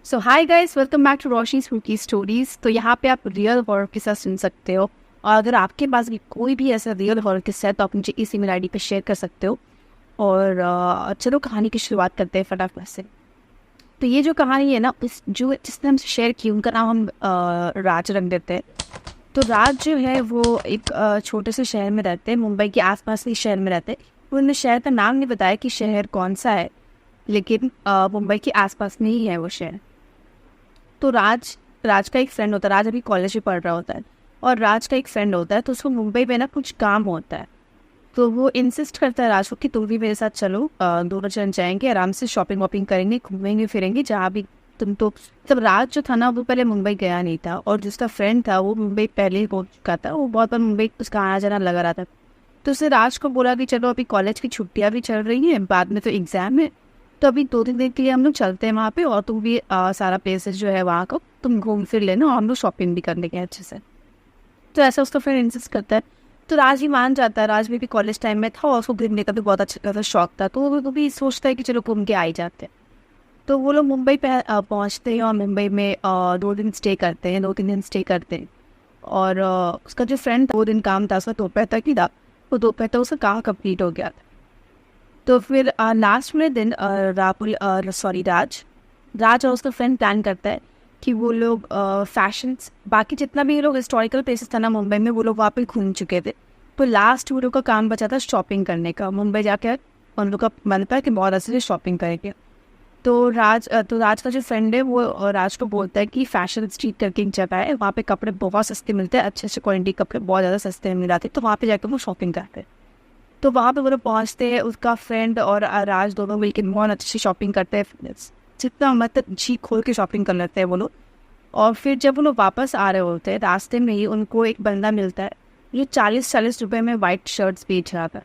So hi guys, welcome back to Roshni spooky stories. तो यहाँ पे आप रियल हॉरर किस्सा सुन सकते हो। और अगर आपके पास भी कोई भी ऐसा रियल हॉरर किस्सा है तो आप मुझे इस ईमेल आईडी पे शेयर कर सकते हो। और चलो कहानी की शुरुआत करते हैं फटाफट से। तो ये जो कहानी है ना, इस जो जिसने हमसे शेयर की उनका नाम हम राज रख देते हैं। तो राज जो है वो एक छोटे से शहर में रहते हैं, मुंबई के आसपास के शहर में रहते हैं। उन्होंने शहर का नाम नहीं बताया कि शहर कौन सा है, लेकिन मुंबई के आसपास में ही है वो शहर। तो राज राज का एक फ्रेंड होता है। राज अभी कॉलेज में पढ़ रहा होता है और राज का एक फ्रेंड होता है, तो उसको मुंबई में ना कुछ काम होता है। तो वो इंसिस्ट करता है राज को कि तुम भी मेरे साथ चलो, दोनों जन जाएंगे, आराम से शॉपिंग वॉपिंग करेंगे, घूमेंगे फिरेंगे जहाँ भी तुम। तो तब राज जो था ना वो पहले मुंबई गया नहीं था, और जिसका फ्रेंड था वो मुंबई पहले ही पहुंच चुका था। वो बहुत बार मुंबई उसका आना जाना लगा रहा था। तो उसने राज को बोला कि चलो अभी कॉलेज की छुट्टियां भी चल रही हैं, बाद में तो एग्जाम है, तो अभी 2-3 दिन के लिए हम लोग चलते हैं वहाँ पे, और तुम भी सारा प्लेसेस जो है वहाँ को तुम घूम फिर लेना, और हम लोग शॉपिंग भी कर लेंगे अच्छे से। तो ऐसा उसका फ्रेंड इंसिस्ट करता है। तो राज ही मान जाता है। राज भी कॉलेज टाइम में था और उसको घूमने का भी बहुत अच्छा खासा शौक था, तो वो भी सोचता है कि चलो घूम के आ ही जाते हैं। तो वो लोग मुंबई पे पहुँचते हैं और मुंबई में 2 दिन स्टे करते हैं, 2-3 दिन स्टे करते हैं। और उसका जो फ्रेंड था, 2 दिन काम था उसका, दोपहर तक ही था। वो दोपहर तक उसका काम कंप्लीट हो गया था। तो फिर लास्ट में दिन राज राज और उसका फ्रेंड प्लान करता है कि वो लोग फैशन, बाकी जितना भी ये लोग हिस्टोरिकल प्लेसेस था ना मुंबई में, वो लोग वहाँ पे घूम चुके थे। तो लास्ट वो लोग का काम बचा था शॉपिंग करने का। मुंबई जाके उन लोग का मन था कि बहुत अच्छे से शॉपिंग करेंगे। तो राज का जो फ्रेंड है वो राज को बोलता है कि फैशन स्ट्रीट करके एक जगह है, वहाँ पे कपड़े बहुत सस्ते मिलते हैं, अच्छे अच्छे क्वालिटी कपड़े बहुत ज़्यादा सस्ते मिल जाते हैं, तो वहाँ पे जाकर वो शॉपिंग करते हैं। तो वहाँ पे वो लोग पहुँचते हैं, उसका फ्रेंड और राज दोनों मिलकर बहुत अच्छी सी शॉपिंग करते हैं, जितना मतलब जी खोल के शॉपिंग कर लेते हैं वो लोग। और फिर जब वो लोग वापस आ रहे होते हैं, रास्ते में ही उनको एक बंदा मिलता है जो 40-40 रुपए में वाइट शर्ट्स बेच रहा था।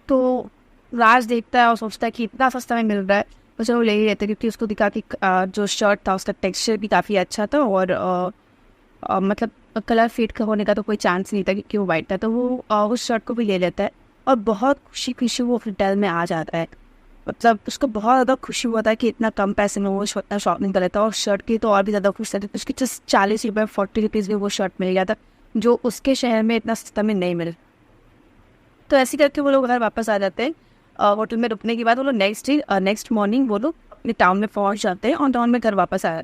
तो राज देखता है और सोचता है कि इतना सस्ता में मिल रहा है तो चलो ले ही लेते हैं, क्योंकि उसको दिखा कि जो शर्ट था उसका टेक्सचर भी काफ़ी अच्छा था, और मतलब कलर फेड का होने का तो कोई चांस नहीं था क्योंकि वो वाइट था। तो वो उस शर्ट को भी ले लेता है और बहुत खुशी खुशी वो होटल में आ जाता है। मतलब उसको बहुत ज़्यादा खुशी हुआ था कि इतना कम पैसे में वो इतना शॉपिंग कर लेता है, और शर्ट की तो और भी ज़्यादा खुश था। उसकी जस्ट 40 रुपये 40 रुपीज़ में वो शर्ट मिल गया था, जो उसके शहर में इतना सस्ता में नहीं मिल। तो ऐसे करके वो लोग घर वापस आ जाते हैं। होटल में रुकने के बाद वो लोग नेक्स्ट मॉर्निंग वो लोग अपने टाउन में पहुंच जाते हैं, और टाउन में घर वापस आया।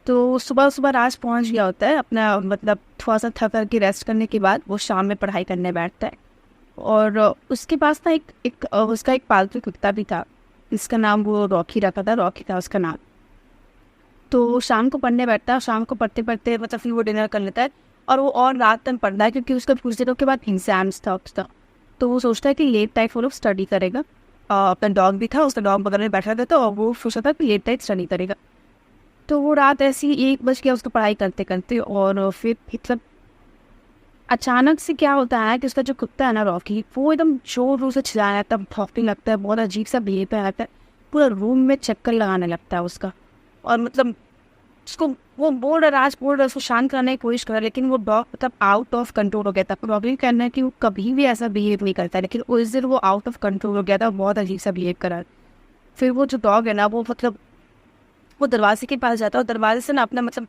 तो सुबह सुबह राज पहुंच गया होता है अपना, मतलब थोड़ा सा थक कर के रेस्ट करने के बाद वो शाम में पढ़ाई करने बैठता है। और उसके पास ना उसका एक पालतू कुत्ता भी था, जिसका नाम वो रॉकी रखा था, रॉकी था उसका नाम। तो वो शाम को पढ़ने बैठता है, और शाम को पढ़ते पढ़ते मतलब फिर वो डिनर कर लेता है, और वो और रात तक पढ़ता है क्योंकि उसका कुछ दिनों के बाद एग्जाम्स था उसका। तो वो सोचता है कि लेट नाइट वो लोग स्टडी करेगा। अपना डॉग भी था, उसका डॉग बगल में बैठा रहता, और वो सोचा था कि लेट नाइट स्टडी करेगा। तो वो रात ऐसी 1 बज गया उसको पढ़ाई करते करते, और फिर मतलब अचानक से क्या होता है कि उसका जो कुत्ता है ना रॉकी, वो एकदम जोर जोर से चिल्लाने लगता है, भौंकने लगता है, बहुत अजीब सा बिहेव करने लगता है, पूरा रूम में चक्कर लगाने लगता है उसका। और मतलब उसको वो बोल रहा, राज बोल रहा, उसको शांत करने की कोशिश कर रहा है, लेकिन वो डॉग मतलब आउट ऑफ कंट्रोल हो गया था। रॉकी कहना है कि वो कभी भी ऐसा बिहेव नहीं करता, लेकिन उस दिन वो आउट ऑफ कंट्रोल हो गया था, बहुत अजीब सा बिहेव करा। फिर वो जो डॉग है ना वो मतलब वो दरवाजे के पास जाता है, और दरवाजे से ना अपना मतलब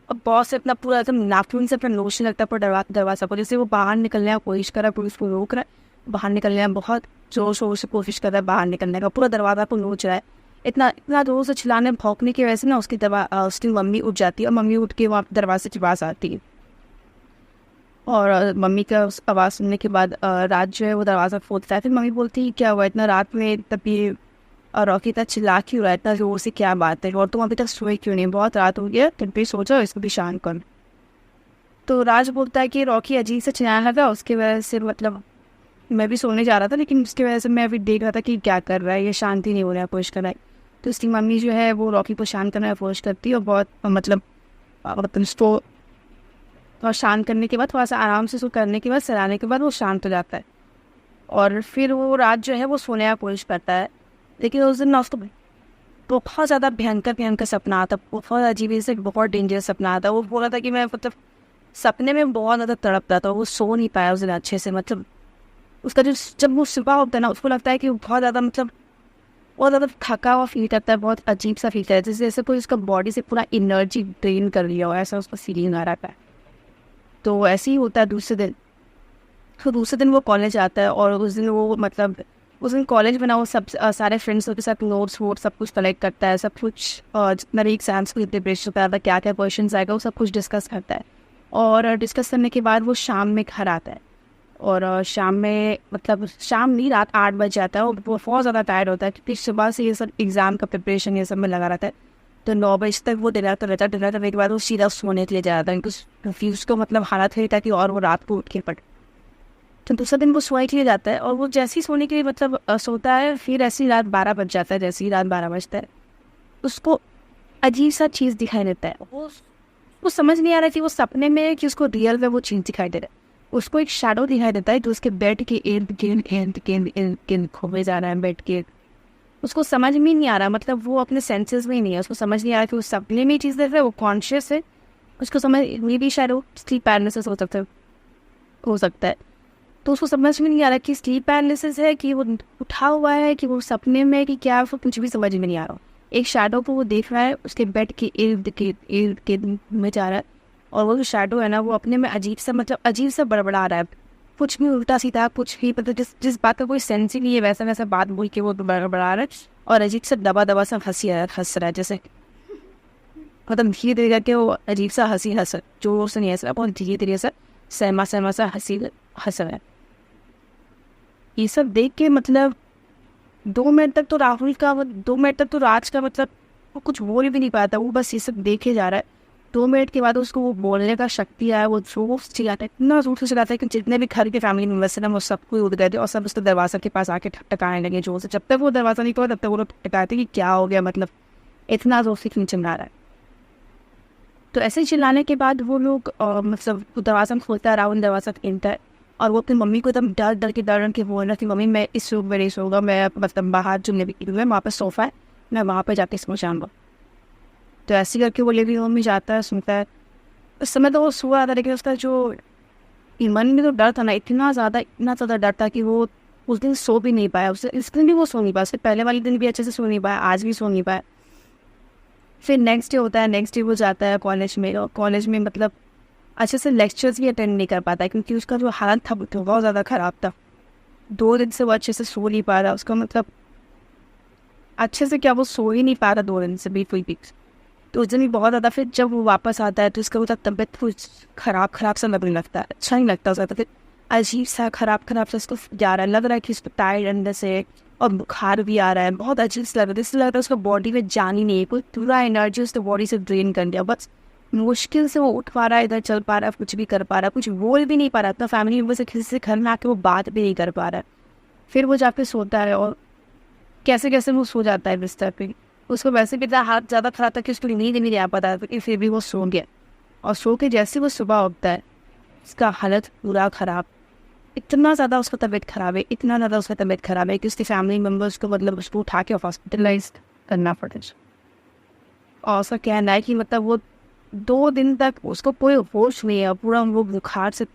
अब बॉस से अपना पूरा एकदम नाखून से अपना नोचने लगता है पूरा दरवाजा को, जैसे वो बाहर निकलने की कोशिश कर रहा है, पुलिस को रोक रहा है, बाहर निकलने का बहुत जोर शोर से कोशिश कर रहा है बाहर निकलने का, पूरा दरवाजा को नोच रहा है। इतना इतना जोर से चिल्लाने भौंकने की वजह से ना उसकी मम्मी उठ जाती है, और मम्मी उठ के वहाँ दरवाजे के पास आती है। और मम्मी का उस आवाज़ सुनने के बाद रात जो है वो दरवाज़ा खोलता है। फिर मम्मी बोलती है क्या हुआ इतना रात में, तभी और रॉकी इतना चिल्ला क्यों रहा है, इतना जोर से क्या बात है, और तुम अभी तक सोए क्यों नहीं, बहुत रात हो गया, तुम भी सो जाओ, इसको भी शांत कर। तो राज बोलता है कि रॉकी अजीब से चिल्लाने लगा, उसकी वजह से मतलब मैं भी सोने जा रहा था, लेकिन उसकी वजह से मैं अभी देख रहा था कि क्या कर रहा है, ये शांति नहीं हो रहा है, कोशिश कर रहा है। तो उसकी मम्मी जो है वो रॉकी को शांत करने की कोशिश करती है, और बहुत मतलब उसको और शांत करने के बाद, थोड़ा सा आराम से उसको करने के बाद, सराहने के बाद वो शांत हो जाता है। और फिर वो रात जो है वो सोने की कोशिश करता है, लेकिन उस दिन ना उसको बहुत ज़्यादा भयंकर भयंकर सपना आता, बहुत अजीब से बहुत डेंजरस सपना आता। वो बोल रहा था कि मैं मतलब सपने में बहुत ज़्यादा तड़पता था, वो सो नहीं पाया उस दिन अच्छे से। मतलब उसका जो जब वो सुबह होता है ना, उसको लगता है कि वो बहुत ज़्यादा मतलब बहुत ज़्यादा थका हुआ फील करता है, बहुत अजीब सा फील करता है, जैसे जैसे कोई उसका बॉडी से पूरा एनर्जी ड्रेन कर लिया हो, ऐसा उसका फीलिंग आ रहा है। तो ऐसे ही होता है दूसरे दिन। तो दूसरे दिन वो कॉलेज आता है और उस दिन वो मतलब उस दिन कॉलेज में ना वो सब सारे फ्रेंड्स के साथ नोट्स वोट सब कुछ कलेक्ट करता है, सब कुछ जितना भी एग्जाम्स की प्रिपरेशन करता था, क्या क्या क्वेश्चन आएगा वो सब कुछ डिस्कस करता है। और डिस्कस करने के बाद वो शाम में घर आता है। और शाम में मतलब शाम नहीं, रात 8 बज जाता है और वो बहुत ज़्यादा टायर्ड होता है क्योंकि सुबह से ये सब एग्ज़ाम का प्रिपरेशन ये सब में लगा रहता है। तो 9 बजे तक वो डिनर तो रहता है, डिनर करने के बाद वो सीधा सोने के लिए जाता है क्योंकि उसको मतलब हालत है ताकि और वो रात को उठ के पड़े। तो दूसरा दिन वो सोने के लिए जाता है और वो जैसे ही सोने के लिए मतलब सोता है, फिर ऐसी रात 12 बज जाता है। जैसे ही रात 12 बजता है उसको अजीब सा चीज़ दिखाई देता है। वो समझ नहीं आ रहा कि वो सपने में है कि उसको रियल में वो चीज़ दिखाई दे रहा है। उसको एक शैडो दिखाई देता है जो उसके बेड के इर्द गिर्द इर्द गिर्द इर्द गिर्द घूमे जा रहा है बेड के। उसको समझ में नहीं आ रहा, मतलब वो अपने सेंसेस में ही नहीं है, उसको समझ नहीं आ रहा कि वो सपने में चीज़ देख रहा है, वो कॉन्शियस है। उसको समझ मे भी शायद वो स्लीप पैरालिसिस हो सकता है। तो उसको समझ में नहीं आ रहा कि स्लीप पैरालिसिस है कि वो उठा हुआ है कि वो सपने में कि क्या, उसको कुछ भी समझ में नहीं आ रहा। एक शैडो को वो देख रहा है उसके बेड के इर्द गिर्द में जा रहा है। और वो जो शैडो है ना वो अपने में अजीब सा मतलब अजीब सा बड़बड़ा रहा है, कुछ भी उल्टा सीधा, कुछ भी मतलब जिस बात का कोई सेंस ही नहीं है वैसा वैसा बात बोल के वो बड़बड़ा रहा है। और अजीब सा दबा दबा सा हंस रहा है, जैसे मतलब धीरे धीरे करके वो अजीब सा हंस जोर से नहीं हंस रहा, बहुत धीरे धीरे सा सहमा सहमा सा हंस रहा है। ये सब देख के मतलब 2 मिनट तक तो राहुल का 2 मिनट तक तो राज का मतलब वो कुछ बोल भी नहीं पाता, वो बस ये सब देखे जा रहा है। 2 मिनट के बाद उसको वो बोलने का शक्ति आया, वो जोर से चिल्लाता है, इतना जोर से चिल्लाता है कि जितने भी घर के फैमिली मेम्बर्स ना वो सबको उठ गए थे और सब उसके दरवाजा के पास आके ठकठकाने लगे जोर से। जब तक वो दरवाजा नहीं खोला तब तक वो लोग ठकटकाए थे कि क्या हो गया, मतलब इतना जोर से क्यों चिल्ला रहा है। तो ऐसे ही चिल्लाने के बाद वो लोग मतलब दरवाजा खोलता है, राहुल दरवाजा खोलता है और वो अपनी मम्मी को एकदम डर डर के बोल रहा कि मम्मी मैं इस रूम में नहीं सोऊंगा, मैं मतलब बाहर जो लिविंग रूम है वहाँ पर सोफ़ा है, मैं वहाँ पर जाके सो जाऊँगा। तो ऐसे करके वो लिविंग रूम में जाता है, सुनता है। उस समय तो वो सो रहा था लेकिन उसका जो मन में तो डर था ना, इतना ज़्यादा डर था कि वो उस दिन सो भी नहीं पाया। उससे इस दिन भी वो सो नहीं पाया, उससे पहले वाले दिन भी अच्छे से सो नहीं पाया, आज भी सो नहीं पाया। फिर नेक्स्ट डे होता है, नेक्स्ट डे वो जाता है कॉलेज में और कॉलेज में मतलब अच्छे से लेक्चर्स भी अटेंड नहीं कर पाता है क्योंकि उसका जो हालत था वो बहुत ज़्यादा ख़राब था। 2 दिन से वो अच्छे से सो नहीं पा रहा, उसका मतलब अच्छे से क्या वो सो ही नहीं पा रहा 2 दिन से बिल्कुल भी। तो उस दिन भी बहुत ज़्यादा, फिर जब वो वापस आता है तो उसका मतलब तबीयत कुछ ख़राब सा लगने लगता है, अच्छा नहीं लगता उसका। फिर अजीब सा ख़राब सा उसको जा रहा है, लग रहा है कि उसको टायर्ड अंदर से और बुखार भी आ रहा है, बहुत अजीब सा लग रहा है। इससे लग रहा है उसका बॉडी में जान ही नहीं है, कोई पूरा एनर्जी उसके बॉडी से ड्रेन कर दिया। बस मुश्किल से वो उठ पा रहा है, इधर चल पा रहा है, कुछ भी कर पा रहा है, कुछ बोल भी नहीं पा रहा, अपना फैमिली मेम्बर से किसी से घर में आके वो बात भी नहीं कर पा रहा है। फिर वो जाके सोता है और कैसे कैसे वो सो जाता है बिस्तर पे। उसको वैसे भी इतना हाथ ज़्यादा खराब था कि उसको नींद नहीं आ पाता था, फिर भी वो सो गया। और सो के जैसे वो सुबह उठता है उसका हालत पूरा ख़राब, इतना ज़्यादा उसका तबीयत ख़राब है, इतना ज़्यादा उसका तबीयत ख़राब है कि उसके फैमिली मेम्बर्स को मतलब उसको उठा के हॉस्पिटलाइज करना पड़ता है। और उसका कहना है कि मतलब वो 2 दिन तक उसको कोई होश नहीं है, पूरा वो बुखार से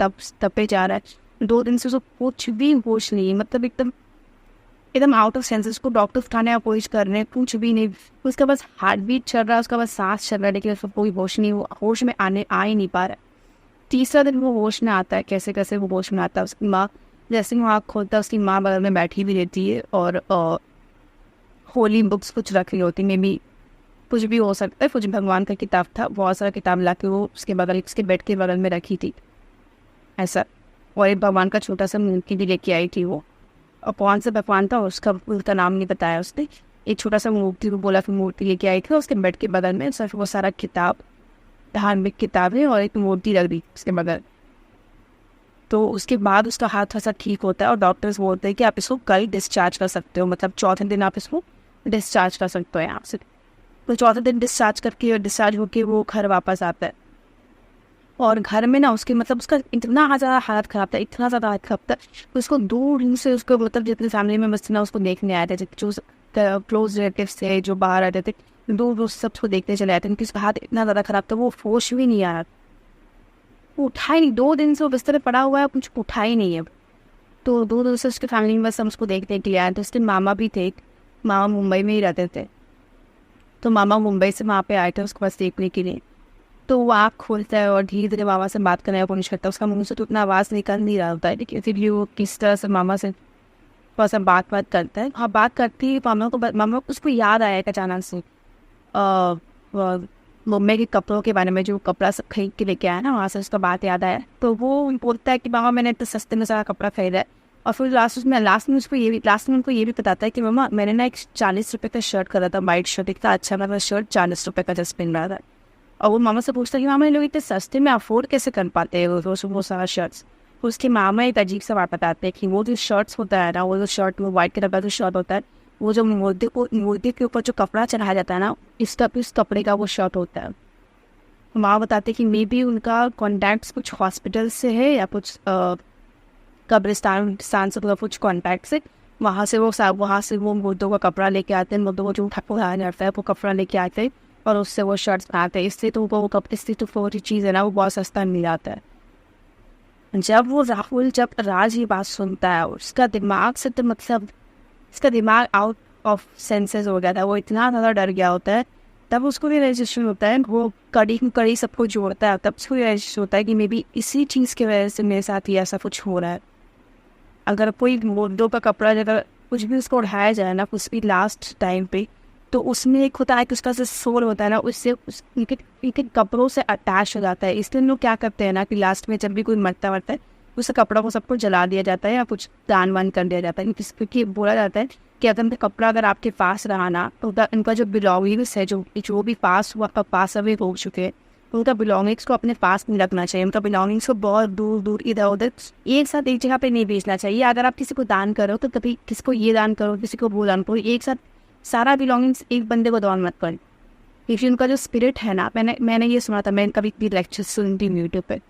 तपे जा रहा है। 2 दिन से उसको कुछ भी होश नहीं है, मतलब एकदम एकदम आउट ऑफ सेंसेस। को डॉक्टर उठाने का कोशिश कर रहे हैं, कुछ भी नहीं। उसका बस हार्ट बीट चल रहा है, उसका बस सांस चल रहा है लेकिन उसको कोई होश नहीं, वो होश में आ ही नहीं पा रहा है। तीसरा दिन वो होश में आता है, कैसे कैसे वो होश में आता है। उसकी माँ जैसे ही वो आँख खोलता है उसकी माँ बगल में बैठी भी रहती है और होली बुक्स कुछ रख रही होती, मे बी कुछ भी हो सकता है, कुछ भगवान का किताब था, बहुत सारा किताब ला के वो उसके बेड के बगल में रखी थी ऐसा। और एक भगवान का छोटा सा मूर्ति भी लेके आई थी वो, और कौन सा भगवान था उसका नाम नहीं बताया उसने। एक छोटा सा मूर्ति को बोला कि मूर्ति लेके आई थी, उसके बेड के बगल में सिर्फ वो सारा किताब, धार्मिक किताबें और एक मूर्ति रख दी उसके बगल। तो उसके बाद उसका हाथ थोड़ा ठीक होता है और डॉक्टर्स बोलते हैं कि आप इसको कल डिस्चार्ज कर सकते हो, मतलब चौथे दिन आप इसको डिस्चार्ज कर सकते हो यहाँ से। तो चौथे दिन डिस्चार्ज होके वो घर वापस आता है। और घर में ना उसके मतलब उसका इतना ज़्यादा हालत ख़राब था, इतना ज़्यादा हालत ख़राब था, उसको दूर ही से उसको मतलब जितने फैमिली मेम्बर्स थे ना उसको देखने आए थे, जो क्लोज रिलेटिव्स थे जो बाहर रहते थे, दूर दूर सबको देखते चले आए थे, उनकी उसका हाथ इतना ज़्यादा ख़राब था वो होश भी नहीं आ रहा, वो उठा ही नहीं। 2 दिन से वो बिस्तर पर पड़ा हुआ है, कुछ उठा ही नहीं है। तो दूर दूर से उसके फैमिली मेम्बर्स सब उसको देखने के लिए आए थे, उसके मामा भी थे, मामा मुंबई में ही रहते थे, तो मामा मुंबई से वहाँ पे आए थे उसके पास देखने के लिए। तो वो आँख खोलता है और धीरे धीरे मामा से बात करने का कोशिश करता है। उसका मुंह से तो उतना आवाज़ निकल नहीं रहा होता है, लेकिन फिर भी वो किस तरह से मामा से थोड़ा सा बात करता है। हाँ, बात करती ही मामा को उसको याद आया एक अचानक से मम्मी के कपड़ों के बारे में, जो कपड़ा सब खरीद के लेके आया ना, वहाँ से उसका बात याद आया। तो वो बोलता है कि मामा मैंने इतने सस्ते में सारा कपड़ा खरीदा है। और फिर लास्ट में उनको ये भी बताता है कि मामा मैंने ना एक 40 रुपये का शर्ट करा था, वाइट शर्ट, इतना अच्छा मेरा शर्ट 40 रुपये का जस्ट पहन रहा था। और वो मामा से पूछता है कि मामा ये लोग इतने सस्ते में अफोर्ड कैसे कर पाते हैं वो सारा शर्ट्स। तो उसके मामा एक अजीब सा बात बताते हैं कि वो जो शर्ट्स होता है ना, वो जो शर्ट वो वाइट कलर का जो शर्ट होता है, वो जो मुर्दे के ऊपर जो कपड़ा चढ़ाया जाता है ना, इस कपड़े का वो शर्ट होता है। माँ बताते कि मे बी उनका कॉन्टैक्ट्स कुछ हॉस्पिटल से है या कुछ कब्रिस्तान से कुछ कॉन्टैक्ट से, वहाँ से वो मुर्दों का कपड़ा लेके आते हैं, मुर्दों को जो उठाया जाता है वो कपड़ा लेके आते हैं और उससे वो शर्ट्स बनाते हैं। इसलिए तो वो चीज़ है ना, वो बहुत सस्ता मिल जाता है। जब राज ये बात सुनता है, उसका दिमाग से तो मतलब इसका दिमाग आउट ऑफ सेंसेस हो गया था। वो इतना ज़्यादा डर गया होता है। तब उसको भी रजिस्ट्रेशन होता है, वो कड़ी सबको जोड़ता है। तब उसको भी रजिस्ट्रेशन होता है कि मे बी इसी चीज़ की वजह से मेरे साथ ही ऐसा कुछ हो रहा है। अगर कोई मुर्दों का कपड़ा अगर कुछ भी उसको उठाया जाए ना, कुछ भी लास्ट टाइम पे, तो उसमें एक होता है कि उसका जो सोल होता है ना, उससे उनके कपड़ों से अटैच हो जाता है। इसलिए लोग क्या करते हैं ना कि लास्ट में जब भी कोई मरता है उस कपड़ा को सबको जला दिया जाता है या कुछ दान वान कर दिया जाता है, क्योंकि बोला जाता है कि अगर कपड़ा अगर आपके पास रहा ना, तो उनका जो बिलोंगिंग्स है, जो भी पास अवे हो चुके हैं, उनका बिलोंगिंग्स को अपने पास नहीं रखना चाहिए। उनका बिलोंगिंग्स को बहुत दूर दूर इधर उधर एक साथ एक जगह पे नहीं भेजना चाहिए। अगर आप किसी को दान करो तो कभी किसी को ये दान करो, किसी को वो दान करो, एक साथ सारा बिलोंगिंग्स एक बंदे को दान मत करो, क्योंकि उनका जो स्पिरिट है ना, मैंने ये सुना था, मैं कभी भी लेक्चर सुनती हूँ यूट्यूब पे,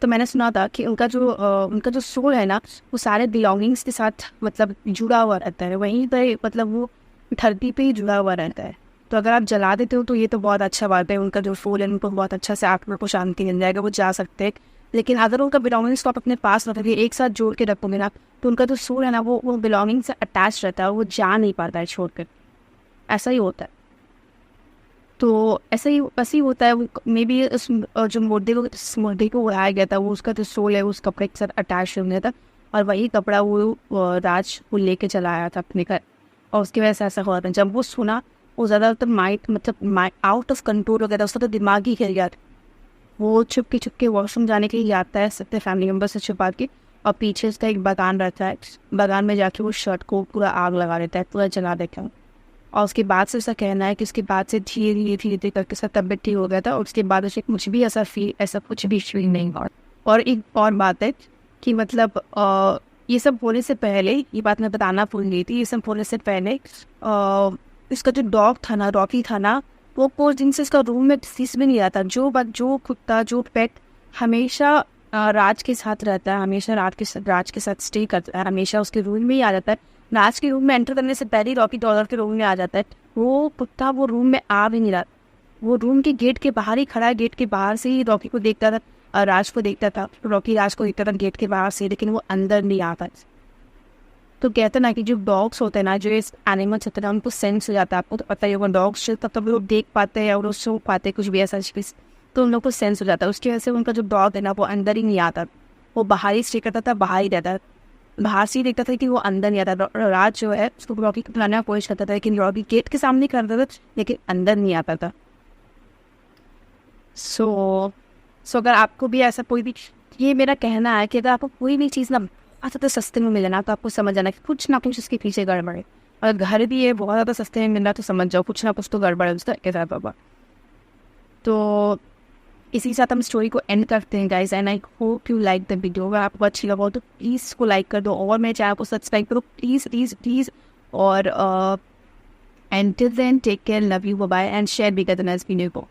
तो मैंने सुना था कि उनका जो सोल है ना, वो सारे बिलोंगिंग्स के साथ मतलब जुड़ा हुआ रहता है, वहीं पर मतलब वो धरती पे ही जुड़ा हुआ रहता है। तो अगर आप जला देते हो तो ये तो बहुत अच्छा बात है, उनका जो सोल है उनको बहुत अच्छा से आत्मा को शांति मिल जाएगा, वो जा सकते हैं। लेकिन अगर उनका बिलोंगिंग्स को आप अपने पास रखोगे, एक साथ जोड़ के रखोगे ना, तो उनका जो सोल है ना, वो बिलोंगिंग से अटैच रहता है, वो जा नहीं पाता है छोड़ कर। ऐसा ही होता है। तो ऐसे ही होता है। मे बी जो मुर्दे को उड़ाया गया था, वो उसका जो सोल है उस कपड़े के साथ अटैच हो गया था, और वही कपड़ा वो राज को लेके चला आया था अपने घर, और उसकी वजह से ऐसा हुआ था। जब वो सुना, वो ज़्यादातर माइंड आउट ऑफ कंट्रोल हो गया था, उसका तो दिमाग ही हिल गया था। वो छुप के वॉशरूम जाने के लिए आता है सबसे फैमिली मेम्बर से छुपा के, और पीछे उसका एक बागान रहता है, बागान में जाके वो शर्ट को पूरा आग लगा देता है, पूरा जला देता है। और उसके बाद से उसका कहना है कि उसके बाद से धीरे धीरे करके उसका तबियत ठीक हो गया था, और उसके बाद उसे कुछ भी ऐसा कुछ भी फील नहीं हुआ। और एक और बात है कि मतलब ये सब होने से पहले, ये बात मैं बताना भूल गई थी, ये सब होने से पहले इसका जो डॉग था ना, रॉकी था ना, वो कुछ दिन से इसका रूम में किसी भी नहीं रहता। जो कुत्ता, जो पेट हमेशा राज के साथ रहता है, हमेशा राज के साथ स्टे करता है, हमेशा उसके रूम में ही आ जाता है। राज के रूम में एंटर करने से पहले ही रॉकी डॉलर के रूम में आ जाता है। वो कुत्ता वो रूम में आ भी नहीं रहा, वो रूम के गेट के बाहर ही खड़ा है, गेट के बाहर से ही रॉकी को देखता था और राज को देखता था, रॉकी राज को देखता था गेट के बाहर से, लेकिन वो अंदर नहीं आता। तो कहते ना कि जो डॉग्स होते हैं ना, जो इस एनिमल्स होते हैं ना, उनको सेंस हो जाता है। आपको तो पता ही होगा, डॉग्स तब लोग देख पाते हैं और सो पाते कुछ भी ऐसा चीज़, तो उन लोग को सेंस हो जाता है। उसकी वजह से उनका जो डॉग है ना, वो अंदर ही नहीं आता, वो बाहर ही स्टे करता था, बाहर ही रहता, बाहर से ही देखता था कि वो अंदर नहीं आता। राज जो है उसको रॉकी को बुलाने का कोशिश करता था, लेकिन रॉकी गेट के सामने करता था, लेकिन अंदर नहीं आता था। सो अगर आपको भी ऐसा कोई भी, ये मेरा कहना है कि अगर आपको कोई भी चीज़ ना अच्छा तो सस्ते में मिले ना, तो आपको समझ जाना कि कुछ ना कुछ इसके पीछे गड़बड़ है। और घर भी है बहुत ज़्यादा सस्ते में मिल रहा, तो समझ जाओ कुछ ना कुछ तो गड़बड़ है उसके साथ बाबा। तो इसी के साथ हम स्टोरी को एंड करते हैं guys, and I hope you like the video. अगर आपको अच्छी लगा तो प्लीज़ इसको लाइक कर दो, और मेरे चैनल को सब्सक्राइब करो प्लीज़ प्लीज़ प्लीज़। और and till then take care, love you, bye, and share भी कर देना इस वीडियो को।